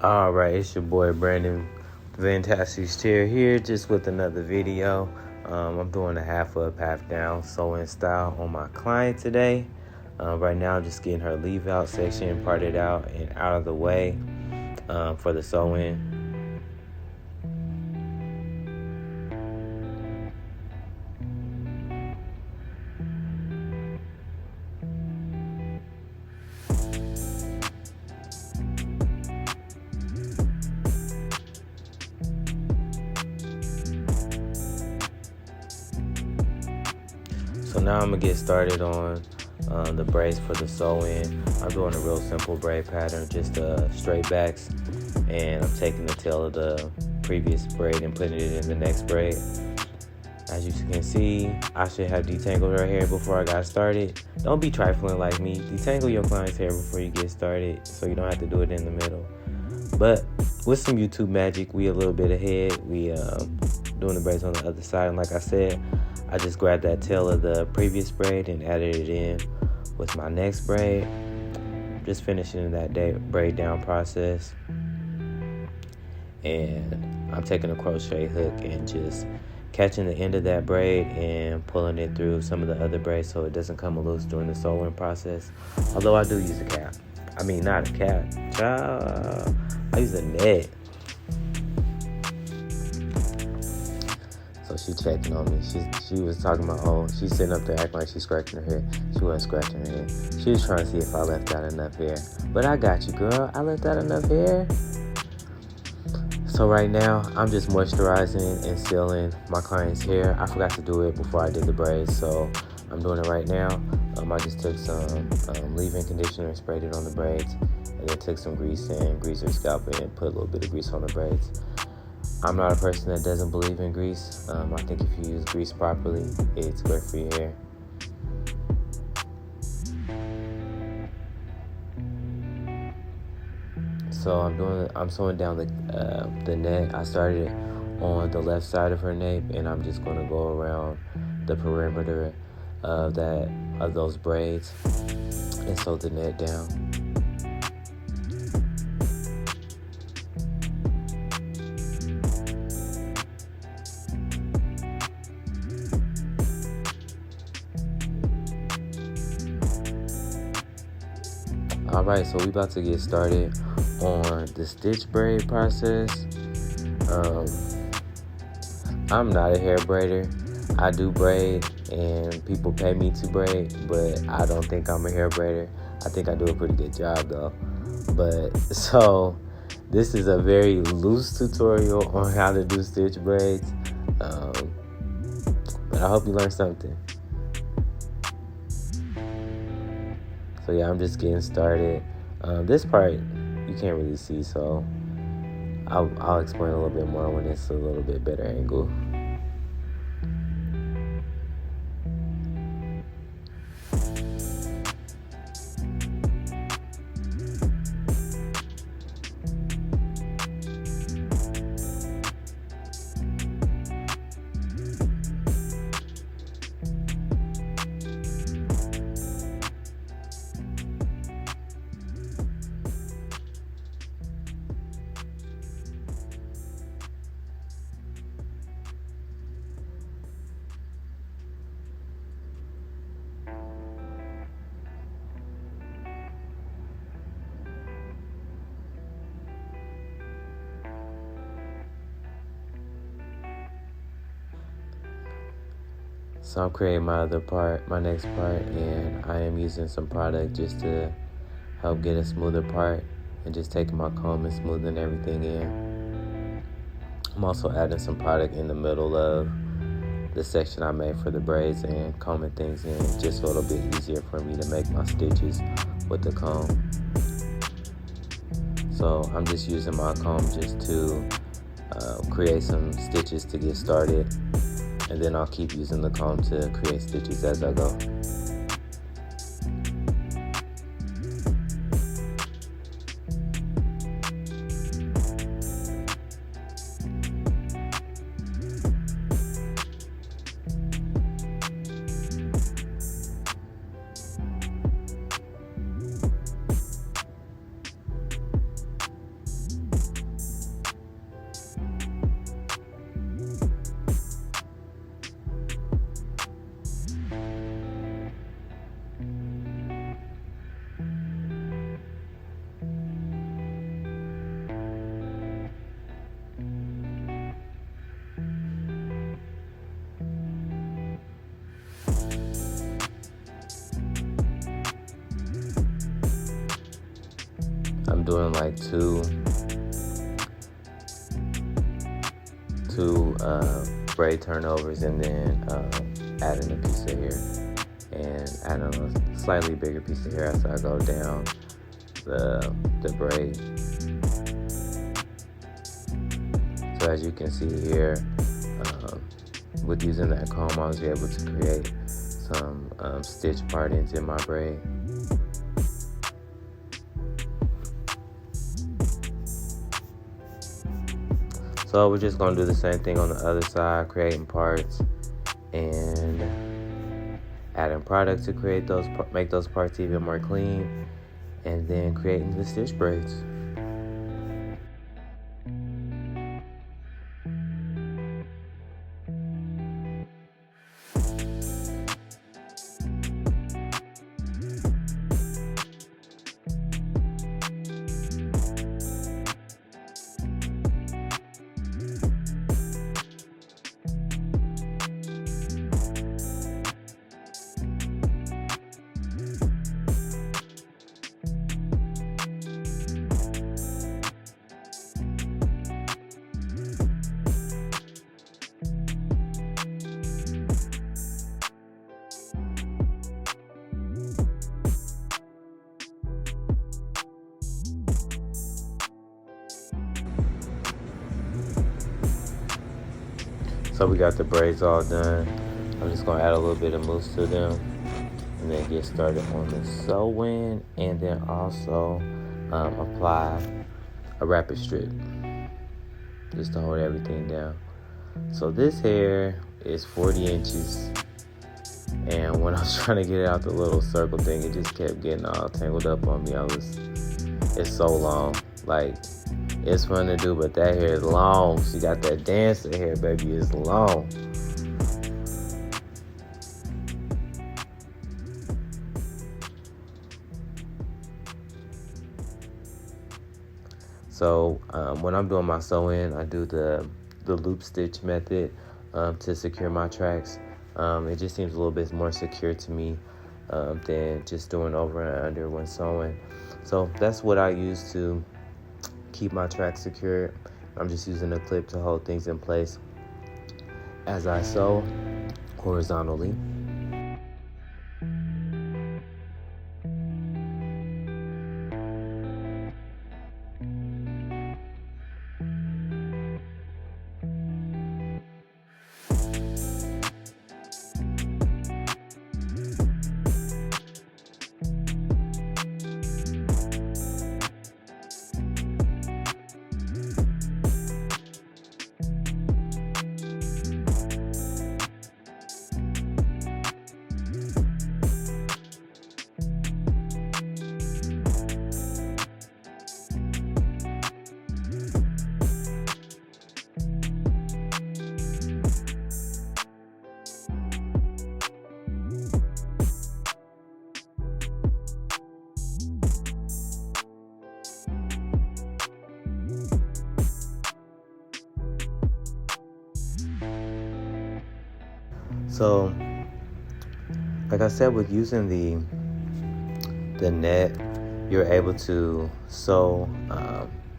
All right, it's your boy Brandon Fantastic Chair here, just with another video. I'm doing a half up, half down sewing style on my client today. Right now, I'm just getting her leave out section parted out and out of the way for the sew-in. So now I'm gonna get started on the braids for the sew-in. I'm doing a real simple braid pattern, just straight backs, and I'm taking the tail of the previous braid and putting it in the next braid. As you can see, I should have detangled her hair before I got started. Don't be trifling like me. Detangle your client's hair before you get started so you don't have to do it in the middle. But with some YouTube magic, we a little bit ahead. We doing the braids on the other side, and like I said, I just grabbed that tail of the previous braid and added it in with my next braid. Just finishing that braid down process. And I'm taking a crochet hook and just catching the end of that braid and pulling it through some of the other braids so it doesn't come loose during the sewing process. Although I do use a cap. I mean, not a cap. Child, I use a net. So she checking on me. She was talking about, oh, she's sitting up there acting like she's scratching her head. She wasn't scratching her head. She was trying to see if I left out enough hair. But I got you, girl. I left out enough hair. So right now, I'm just moisturizing and sealing my client's hair. I forgot to do it before I did the braids, so I'm doing it right now. I just took some leave-in conditioner and sprayed it on the braids, and then took some grease and greased her scalp and put a little bit of grease on the braids. I'm not a person that doesn't believe in grease. I think if you use grease properly, it's great for your hair. So I'm sewing down the net. I started on the left side of her nape, and I'm just going to go around the perimeter of those braids and sew the net down. Alright, so we about to get started on the stitch braid process. I'm not a hair braider. I do braid and people pay me to braid, but I don't think I'm a hair braider. I think I do a pretty good job though. But so this is a very loose tutorial on how to do stitch braids. But I hope you learned something. So yeah, I'm just getting started. This part you can't really see, so I'll explain a little bit more when it's a little bit better angle. So I'm creating my next part, and I am using some product just to help get a smoother part, and just taking my comb and smoothing everything in. I'm also adding some product in the middle of the section I made for the braids and combing things in, just so it'll be easier for me to make my stitches with the comb. So I'm just using my comb just to create some stitches to get started. And then I'll keep using the comb to create stitches as I go. I'm doing like two braid turnovers, and then adding a piece of hair and adding a slightly bigger piece of hair as I go down the braid. So as you can see here, with using that comb, I was able to create some stitch partings in my braid. So we're just going to do the same thing on the other side, creating parts and adding product to make those parts even more clean, and then creating the stitch braids. So we got the braids all done. I'm just gonna add a little bit of mousse to them and then get started on the sewing, and then also apply a wrapping strip just to hold everything down. So this hair is 40 inches, and when I was trying to get it out the little circle thing, it just kept getting all tangled up on me. It's so long. Like, it's fun to do, but that hair is long. She got that dancer hair, baby. It's long. So when I'm doing my sewing, I do the loop stitch method to secure my tracks. It just seems a little bit more secure to me than just doing over and under when sewing. So that's what I use to keep my tracks secure. I'm just using a clip to hold things in place as I sew horizontally. So, like I said, with using the net, you're able to sew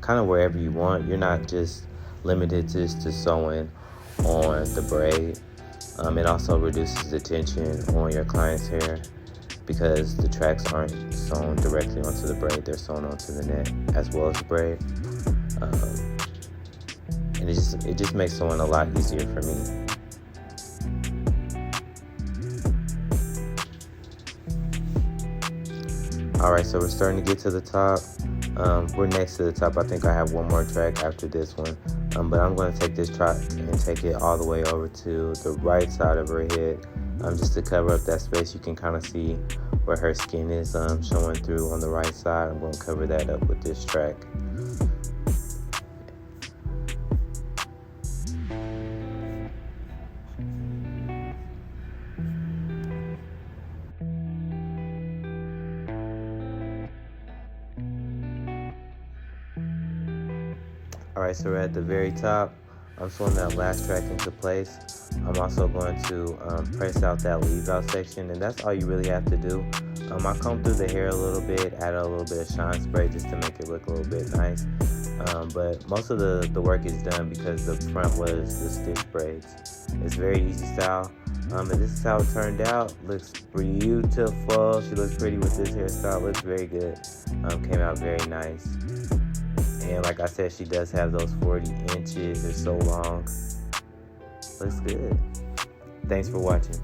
kind of wherever you want. You're not just limited just to sewing on the braid. It also reduces the tension on your client's hair because the tracks aren't sewn directly onto the braid. They're sewn onto the net as well as the braid. And it just makes sewing a lot easier for me. Alright, so we're starting to get to the top. We're next to the top. I think I have one more track after this one. But I'm going to take this track and take it all the way over to the right side of her head. Just to cover up that space. You can kind of see where her skin is showing through on the right side. I'm going to cover that up with this track. Alright, so we're at the very top. I'm sewing that last track into place. I'm also going to press out that leave out section, and that's all you really have to do. I combed through the hair a little bit, added a little bit of shine spray just to make it look a little bit nice. But most of the work is done because the front was the stitch braids. It's very easy style. And this is how it turned out. Looks beautiful. She looks pretty with this hairstyle. Looks very good. Came out very nice. And like I said, she does have those 40 inches. They're so long. Looks good. Thanks for watching.